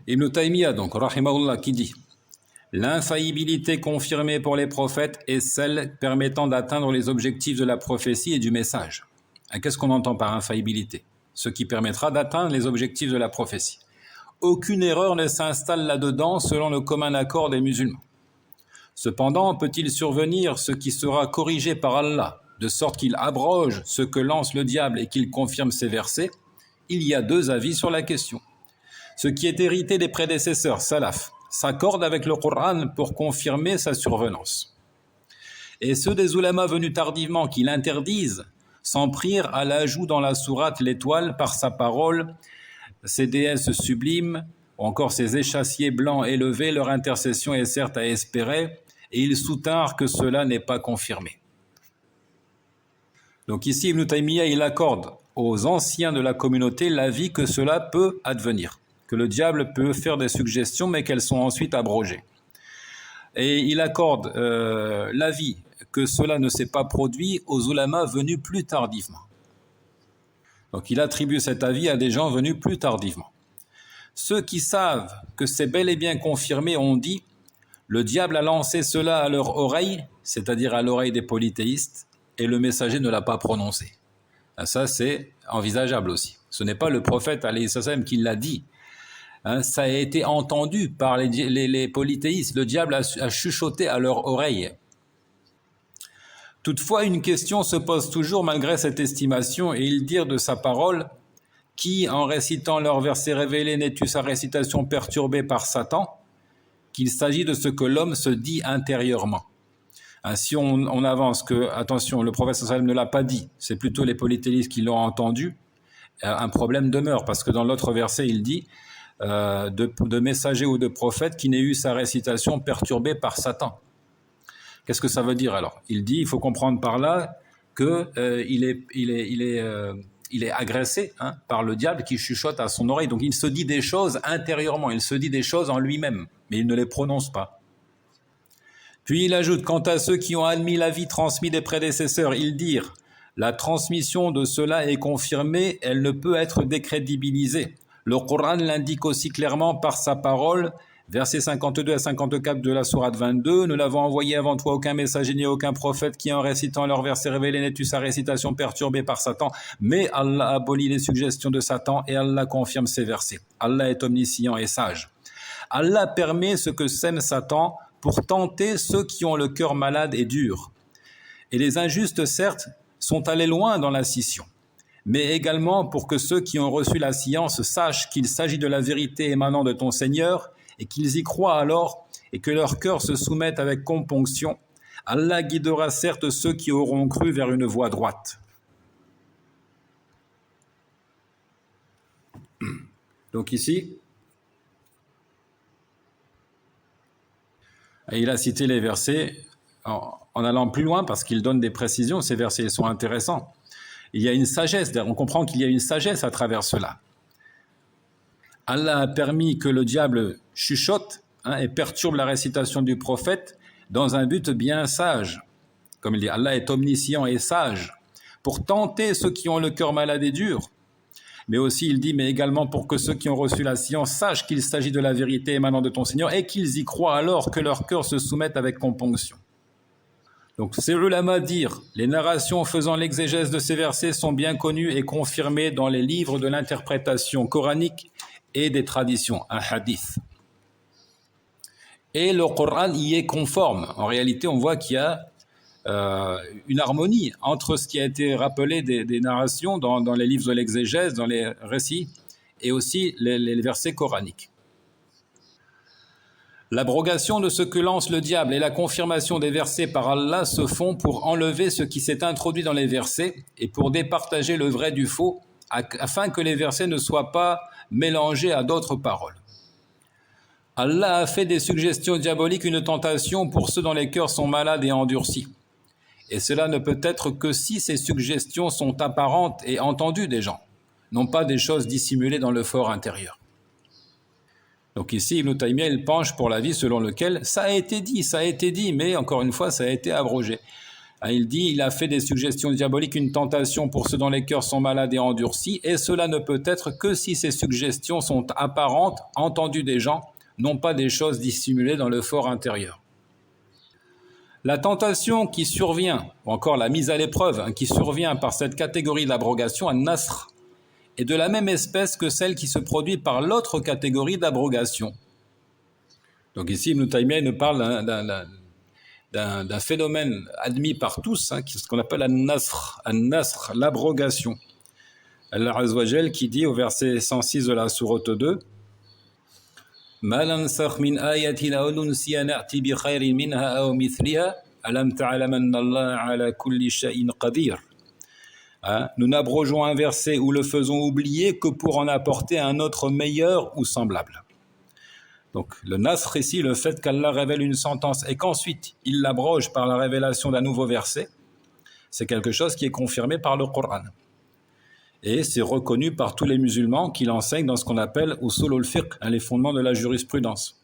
Ibn Taymiyyah, donc, rahimahullah, qui dit: l'infaillibilité confirmée pour les prophètes est celle permettant d'atteindre les objectifs de la prophétie et du message. Qu'est-ce qu'on entend par infaillibilité? Ce qui permettra d'atteindre les objectifs de la prophétie. Aucune erreur ne s'installe là-dedans selon le commun accord des musulmans. Cependant, peut-il survenir ce qui sera corrigé par Allah, de sorte qu'il abroge ce que lance le diable et qu'il confirme ses versets? Il y a deux avis sur la question. Ce qui est hérité des prédécesseurs, salaf, s'accorde avec le Coran pour confirmer sa survenance. Et ceux des oulémas venus tardivement qui l'interdisent s'en prirent à l'ajout dans la sourate l'étoile par sa parole, ces déesses sublimes, ou encore ces échassiers blancs élevés, leur intercession est certes à espérer, et ils soutinrent que cela n'est pas confirmé. Donc ici, Ibn Taymiyyah, il accorde aux anciens de la communauté l'avis que cela peut advenir, que le diable peut faire des suggestions, mais qu'elles sont ensuite abrogées. Et il accorde l'avis que cela ne s'est pas produit aux oulémas venus plus tardivement. Donc il attribue cet avis à des gens venus plus tardivement. Ceux qui savent que c'est bel et bien confirmé ont dit: le diable a lancé cela à leur oreille, c'est-à-dire à l'oreille des polythéistes, et le messager ne l'a pas prononcé. Ça, c'est envisageable aussi. Ce n'est pas le prophète alayhi salam qui l'a dit. Ça a été entendu par les polythéistes. Le diable a chuchoté à leur oreille. Toutefois, une question se pose toujours malgré cette estimation, et ils dirent de sa parole: qui, en récitant leurs versets révélés, n'est eu sa récitation perturbée par Satan, qu'il s'agit de ce que l'homme se dit intérieurement. Si on avance que, attention, le prophète sallallahu alayhi wa sallam ne l'a pas dit, c'est plutôt les polythéistes qui l'ont entendu, un problème demeure, parce que dans l'autre verset, il dit de messager ou de prophète qui n'ait eu sa récitation perturbée par Satan. Qu'est-ce que ça veut dire alors? Il dit, il faut comprendre par là qu'il est agressé par le diable qui chuchote à son oreille. Donc il se dit des choses intérieurement, il se dit des choses en lui-même, mais il ne les prononce pas. Puis il ajoute: quant à ceux qui ont admis l'avis transmis des prédécesseurs, ils dirent: la transmission de cela est confirmée, elle ne peut être décrédibilisée. Le Coran l'indique aussi clairement par sa parole, versets 52 à 54 de la sourate 22, nous n'avons envoyé avant toi aucun messager ni aucun prophète qui, en récitant leurs versets révélés, n'ait eu sa récitation perturbée par Satan, mais Allah abolit les suggestions de Satan et Allah confirme ses versets. Allah est omniscient et sage. Allah permet ce que sème Satan pour tenter ceux qui ont le cœur malade et dur. Et les injustes, certes, sont allés loin dans la scission, mais également pour que ceux qui ont reçu la science sachent qu'il s'agit de la vérité émanant de ton Seigneur, et qu'ils y croient alors, et que leur cœur se soumette avec componction. Allah guidera certes ceux qui auront cru vers une voie droite. Donc ici, il a cité les versets en allant plus loin parce qu'il donne des précisions. Ces versets sont intéressants. Il y a une sagesse, on comprend qu'il y a une sagesse à travers cela. Allah a permis que le diable chuchote et perturbe la récitation du prophète dans un but bien sage. Comme il dit, Allah est omniscient et sage, pour tenter ceux qui ont le cœur malade et dur. Mais aussi, il dit, mais également pour que ceux qui ont reçu la science sachent qu'il s'agit de la vérité émanant de ton Seigneur et qu'ils y croient alors, que leur cœur se soumette avec componction. Donc, ces ulama dirent, les narrations faisant l'exégèse de ces versets sont bien connues et confirmées dans les livres de l'interprétation coranique et des traditions, un hadith. Et le Coran y est conforme. En réalité, on voit qu'il y a une harmonie entre ce qui a été rappelé des narrations dans les livres de l'exégèse, dans les récits, et aussi les versets coraniques. L'abrogation de ce que lance le diable et la confirmation des versets par Allah se font pour enlever ce qui s'est introduit dans les versets et pour départager le vrai du faux, afin que les versets ne soient pas mélangés à d'autres paroles. Allah a fait des suggestions diaboliques une tentation pour ceux dont les cœurs sont malades et endurcis. Et cela ne peut être que si ces suggestions sont apparentes et entendues des gens, non pas des choses dissimulées dans le fort intérieur. Donc ici, Ibn Taymiyyah, il penche pour l'avis selon lequel ça a été dit, mais encore une fois, ça a été abrogé. Il dit, il a fait des suggestions diaboliques une tentation pour ceux dont les cœurs sont malades et endurcis, et cela ne peut être que si ces suggestions sont apparentes, entendues des gens, non pas des choses dissimulées dans le fort intérieur. La tentation qui survient, ou encore la mise à l'épreuve, qui survient par cette catégorie d'abrogation, an-nasr, est de la même espèce que celle qui se produit par l'autre catégorie d'abrogation. Donc ici, Ibn Taymiyyah nous parle d'un phénomène admis par tous, ce qu'on appelle an-nasr, l'abrogation. Allah Azza wa Jal qui dit au verset 106 de la sourate 2, ما ننسخ من آية أو ننسها نأتي بخير منها أو مثلها ألم تعلم أن الله على كل شيء قدير. Nous n'abrogeons un verset ou le faisons oublier que pour en apporter un autre meilleur ou semblable. Donc le nasr ici, le fait qu'Allah révèle une sentence et qu'ensuite il l'abroge par la révélation d'un nouveau verset, c'est quelque chose qui est confirmé par le Coran. Et c'est reconnu par tous les musulmans qui l'enseignent dans ce qu'on appelle usul al-fiqh, les fondements de la jurisprudence.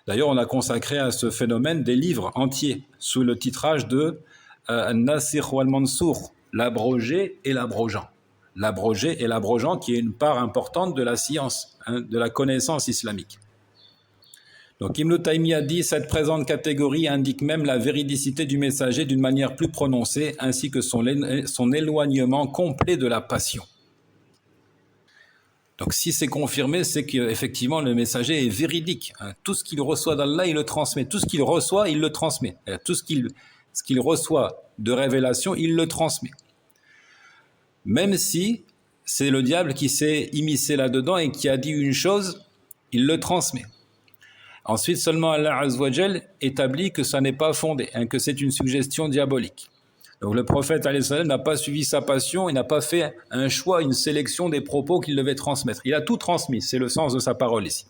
D'ailleurs, on a consacré à ce phénomène des livres entiers sous le titrage de An-Nasikh wal-Mansoukh, l'abrogé et l'abrogeant. L'abrogé et l'abrogeant qui est une part importante de la science, de la connaissance islamique. Donc Ibn Taymiyyah dit, cette présente catégorie indique même la véridicité du messager d'une manière plus prononcée, ainsi que son éloignement complet de la passion. Donc si c'est confirmé, c'est qu'effectivement le messager est véridique. Tout ce qu'il reçoit d'Allah, il le transmet. Tout ce qu'il reçoit, il le transmet. Tout ce qu'il reçoit de révélation, il le transmet. Même si c'est le diable qui s'est immiscé là-dedans et qui a dit une chose, il le transmet. Ensuite, seulement Allah Azza wa Jal établit que ça n'est pas fondé, que c'est une suggestion diabolique. Donc le prophète alayhi salam n'a pas suivi sa passion, il n'a pas fait un choix, une sélection des propos qu'il devait transmettre. Il a tout transmis, c'est le sens de sa parole ici.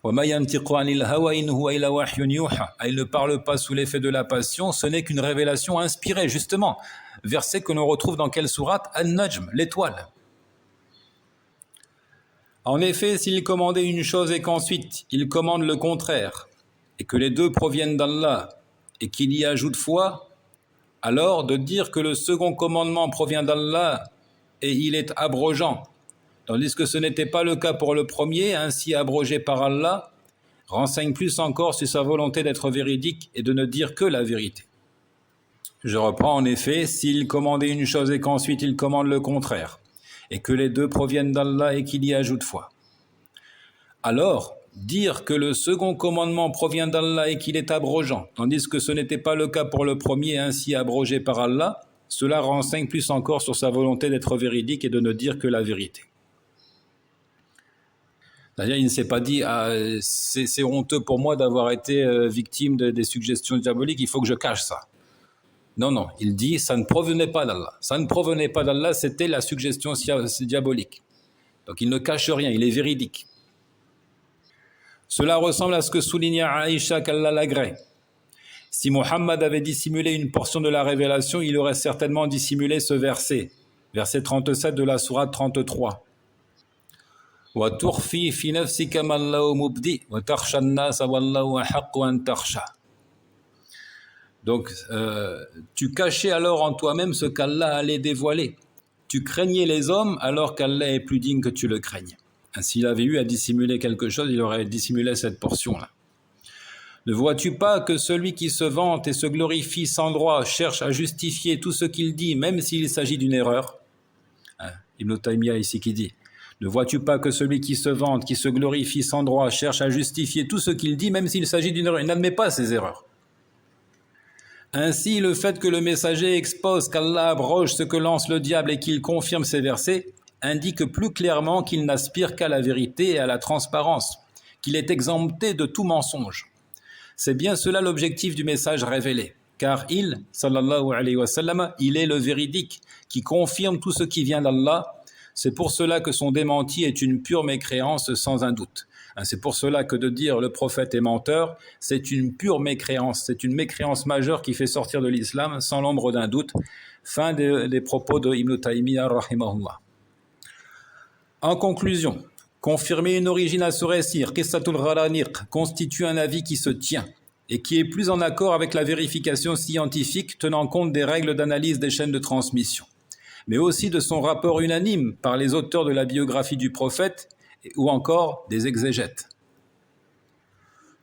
Il ne parle pas sous l'effet de la passion, ce n'est qu'une révélation inspirée, justement. Verset que l'on retrouve dans quelle sourate? An-Najm, l'étoile. En effet, s'il commandait une chose et qu'ensuite il commande le contraire, et que les deux proviennent d'Allah, et qu'il y ajoute foi, alors de dire que le second commandement provient d'Allah et il est abrogeant, tandis que ce n'était pas le cas pour le premier, ainsi abrogé par Allah, renseigne plus encore sur sa volonté d'être véridique et de ne dire que la vérité. Je reprends, en effet, s'il commandait une chose et qu'ensuite il commande le contraire, et que les deux proviennent d'Allah et qu'il y ajoute foi. Alors, dire que le second commandement provient d'Allah et qu'il est abrogeant, tandis que ce n'était pas le cas pour le premier, ainsi abrogé par Allah, cela renseigne plus encore sur sa volonté d'être véridique et de ne dire que la vérité. C'est-à-dire, il ne s'est pas dit c'est honteux pour moi d'avoir été victime des suggestions diaboliques, il faut que je cache ça. Non, il dit ça ne provenait pas d'Allah. Ça ne provenait pas d'Allah, c'était la suggestion diabolique. Donc il ne cache rien, il est véridique. Cela ressemble à ce que souligna Aïcha qu'Allah l'agrée. Si Mohammed avait dissimulé une portion de la révélation, il aurait certainement dissimulé ce verset, verset 37 de la sourate 33. Wa turfi fi nafsika ma Allahu mubdi wa takhsha an-nas wallahu ahaqqu an takhsha. Donc, tu cachais alors en toi-même ce qu'Allah allait dévoiler. Tu craignais les hommes alors qu'Allah est plus digne que tu le craignes. S'il avait eu à dissimuler quelque chose, il aurait dissimulé cette portion-là. Ne vois-tu pas que celui qui se vante et se glorifie sans droit cherche à justifier tout ce qu'il dit, même s'il s'agit d'une erreur? Ibn Taymiyyah ici qui dit, ne vois-tu pas que celui qui se vante, qui se glorifie sans droit, cherche à justifier tout ce qu'il dit, même s'il s'agit d'une erreur? Il n'admet pas ses erreurs. Ainsi, le fait que le messager expose qu'Allah abroge ce que lance le diable et qu'il confirme ces versets indique plus clairement qu'il n'aspire qu'à la vérité et à la transparence, qu'il est exempté de tout mensonge. C'est bien cela l'objectif du message révélé, car il, sallallahu alayhi wa sallam, il est le véridique qui confirme tout ce qui vient d'Allah. C'est pour cela que son démenti est une pure mécréance sans un doute. C'est pour cela que de dire le prophète est menteur, c'est une pure mécréance, c'est une mécréance majeure qui fait sortir de l'islam sans l'ombre d'un doute. Fin des propos de Ibn Taymiyyah rahimahullah. En conclusion, confirmer une origine à ce récit, Qissatul Gharaniq, constitue un avis qui se tient. et qui est plus en accord avec la vérification scientifique tenant compte des règles d'analyse des chaînes de transmission, mais aussi de son rapport unanime par les auteurs de la biographie du prophète ou encore des exégètes.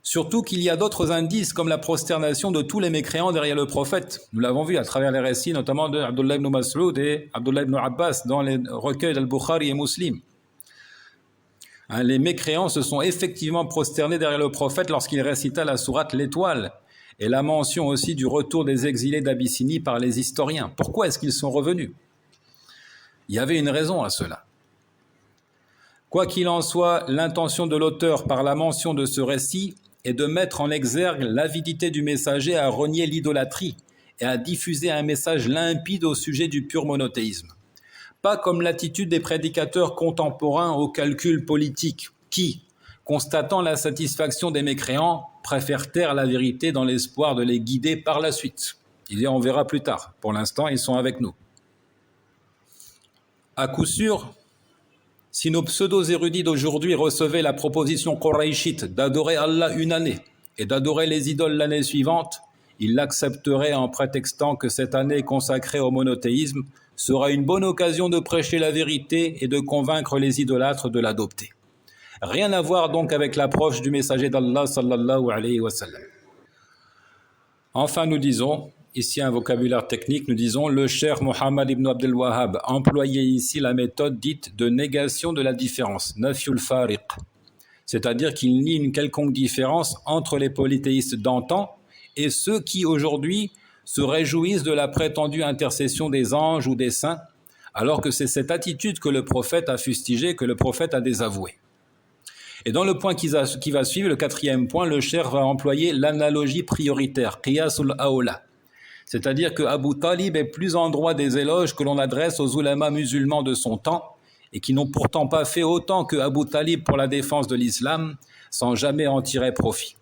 Surtout qu'il y a d'autres indices comme la prosternation de tous les mécréants derrière le prophète. Nous l'avons vu à travers les récits notamment de Abdullah ibn Mas'ud et Abdullah ibn Abbas dans les recueils d'Al-Bukhari et Muslim. Les mécréants se sont effectivement prosternés derrière le prophète lorsqu'il récita la sourate L'Étoile et la mention aussi du retour des exilés d'Abyssinie par les historiens. Pourquoi est-ce qu'ils sont revenus? Il y avait une raison à cela. Quoi qu'il en soit, l'intention de l'auteur par la mention de ce récit est de mettre en exergue l'avidité du messager à renier l'idolâtrie et à diffuser un message limpide au sujet du pur monothéisme. Pas comme l'attitude des prédicateurs contemporains au calcul politique qui, constatant la satisfaction des mécréants, préfèrent taire la vérité dans l'espoir de les guider par la suite. On verra plus tard. Pour l'instant, ils sont avec nous. À coup sûr, si nos pseudo-érudits d'aujourd'hui recevaient la proposition quraïchite d'adorer Allah une année et d'adorer les idoles l'année suivante, ils l'accepteraient en prétextant que cette année consacrée au monothéisme sera une bonne occasion de prêcher la vérité et de convaincre les idolâtres de l'adopter. Rien à voir donc avec l'approche du messager d'Allah sallallahu alayhi wa sallam. Enfin, nous disons, ici un vocabulaire technique, nous disons le cheikh Mohammed ibn Abdel Wahhab employait ici la méthode dite de négation de la différence, nafyul fariq, c'est-à-dire qu'il nie une quelconque différence entre les polythéistes d'antan et ceux qui aujourd'hui se réjouissent de la prétendue intercession des anges ou des saints, alors que c'est cette attitude que le prophète a fustigée, que le prophète a désavouée. Et dans le point qui va suivre, le 4e point, le cheikh va employer l'analogie prioritaire, qiyasul aoula. C'est-à-dire que Abu Talib est plus en droit des éloges que l'on adresse aux oulémas musulmans de son temps et qui n'ont pourtant pas fait autant que Abu Talib pour la défense de l'islam sans jamais en tirer profit.